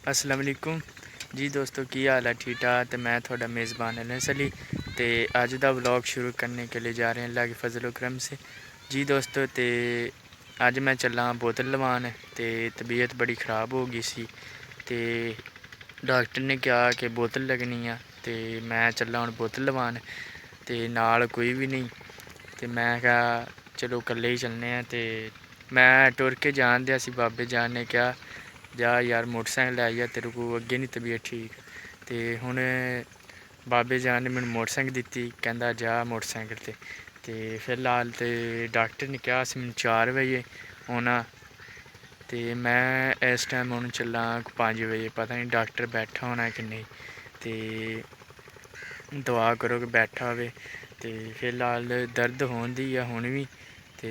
अस्सलाम वालेकुम जी दोस्तों, की हाल है? ठीक ठाक। तो मैं थोड़ा मेज़बान अनस अली ते अज दा व्लॉग शुरू करने के लिए जा रहे हैं अल्लाह के फजल करम से। जी दोस्तों, तो अज मैं चला बोतल लवान ते तबीयत बड़ी ख़राब हो गई सी ते डॉक्टर ने कहा कि बोतल लगनी है। तो मैं चला हूँ बोतल लवान ते नाल कोई भी नहीं। तो मैं कहा चलो कल्ले ही चलने हैं। तो मैं टुर के जान दिया सी। बाबे जान ने कहा जा यार मोटरसाइकिल लै जा, तेरे को अगे नहीं तबीयत ठीक। तो हुण बाबे जान ने मैनू मोटरसाइकिल दित्ती, कहंदा जा मोटरसाइकिल ते फिलहाल तो डॉक्टर ने कहा मैनू 4 बजे आना। तो मैं इस टाइम हूँ चला 5 बजे, पता नहीं डॉक्टर बैठा होना कि नहीं। तो दुआ करो कि बैठा होवे। तो फिलहाल दर्द होंदी है हुण भी, तो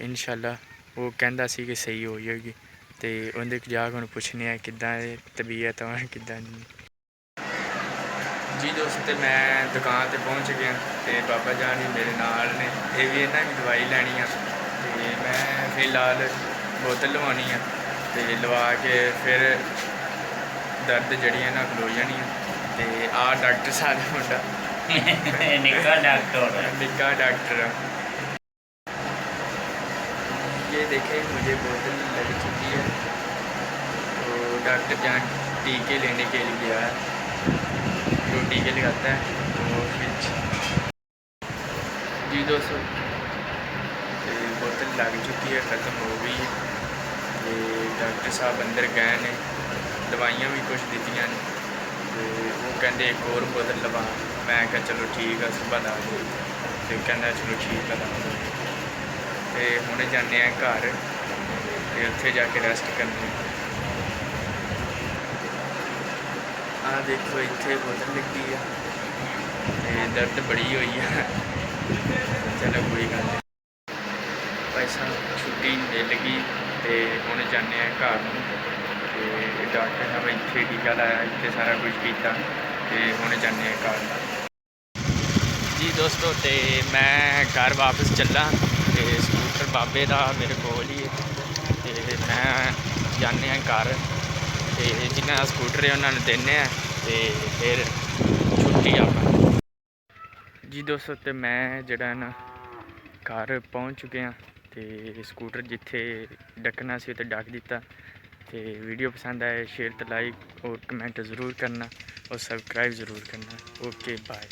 इंशाअल्लाह वो कहंदा सी कि सही हो जाएगी। तो उहदे जाके हुण पुछने आ किद्दां तबीयत किद्दां नहीं। जी दोस्त, तो मैं दुकान पर पहुँच गया तो बाबा जान भी मेरे नाल ने, ये भी इन्हां भी दवाई लैनी है। तो मैं फिलहाल बोतल लवानी है तो लवा के फिर दर्द जड़ी ना खलो जानी है। तो आ डॉक्टर साहब का मुंडा निक्का डॉक्टर ये देखे मुझे बोतल लग चुकी है। तो डॉक्टर जान टीके लेने के लिए गया है, तो टीके लगाता है तो फिर जी दोस्तों, तो बोतल लग चुकी है, ख़त्म हो गई है। तो डॉक्टर साहब अंदर गए ने, दवाइयाँ भी कुछ दित्तियां ने। तो वो कहते एक और बोतल लवा। मैं कहा चलो ठीक है सुबह ला दो। तो कहना चलो ठीक है ला दो। तो हुणे जाने घर तो उत्थे जाके रेस्ट करनी। हाँ देखो इत्थे बोतल लगी है तो दर्द बड़ी हुई है। चलो कोई गल नहीं, भाई साहब छुट्टी मिल गई तो हुण जाने घर नूं। तो डॉक्टर साहब इत्थे टीका लाया, इत्थे सारा कुछ किया तो हुण जाने घर। जी दोस्तों, तो मैं घर वापस चला तो स्कूटर बाबे का मेरे कोल ही है। तो मैं जाने घर तो जिन्हें स्कूटर है उन्होंने देने तो फिर छुट्टी आप। जी दोस्तों, तो मैं जड़ा ना घर पहुँच चुके हैं। तो स्कूटर जिथे डकना सी तो डक दिता। तो वीडियो पसंद आए शेयर तो लाइक और कमेंट ज़रूर करना और सब्सक्राइब ज़रूर करना। Okay bye.